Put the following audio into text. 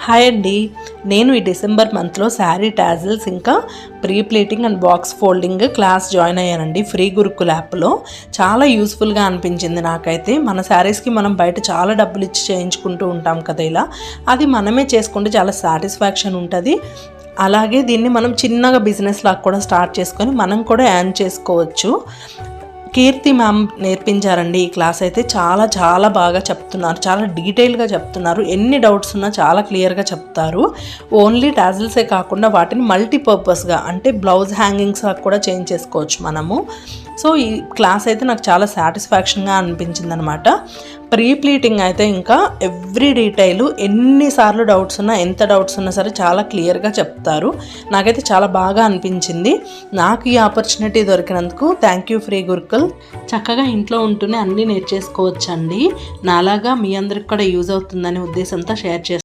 Hi అండి, నేను ఈ డిసెంబర్ మంత్లో శారీ టాజిల్స్ ఇంకా pre plating and box folding class join అయ్యానండి ఫ్రీ గురుకుల్ యాప్లో. చాలా యూస్ఫుల్గా అనిపించింది నాకైతే. మన శారీస్కి మనం బయట చాలా డబ్బులు ఇచ్చి చేయించుకుంటూ ఉంటాం కదా, ఇలా అది మనమే చేసుకుంటే చాలా సాటిస్ఫాక్షన్ ఉంటుంది. అలాగే దీన్ని మనం చిన్నగా బిజినెస్ లాగా కూడా స్టార్ట్ చేసుకొని మనం కూడా ఎర్న్ చేసుకోవచ్చు. కీర్తి మ్యామ్ నేర్పించారండి ఈ క్లాస్ అయితే. చాలా చాలా బాగా చెప్తున్నారు, చాలా డీటెయిల్గా చెప్తున్నారు. ఎన్ని డౌట్స్ ఉన్నా చాలా క్లియర్గా చెప్తారు. ఓన్లీ టాజిల్సే కాకుండా వాటిని మల్టీపర్పస్గా అంటే బ్లౌజ్ హ్యాంగింగ్స్ కూడా చేంజ్ చేసుకోవచ్చు మనము. సో ఈ క్లాస్ అయితే నాకు చాలా సాటిస్ఫాక్షన్గా అనిపించింది అనమాట. ప్రీ ప్లీటింగ్ అయితే ఇంకా ఎవ్రీ డీటెయిల్, ఎన్నిసార్లు డౌట్స్ ఉన్నా ఎంత డౌట్స్ ఉన్నా సరే చాలా క్లియర్గా చెప్తారు. నాకైతే చాలా బాగా అనిపించింది. నాకు ఈ ఆపర్చునిటీ దొరికినందుకు థ్యాంక్ యూ ఫ్రీ గురుకుల్. చక్కగా ఇంట్లో ఉంటూనే అన్నీ నేర్చేసుకోవచ్చండి. నాలాగా మీ అందరికి కూడా యూజ్ అవుతుందనే ఉద్దేశంతో షేర్ చేస్తాను.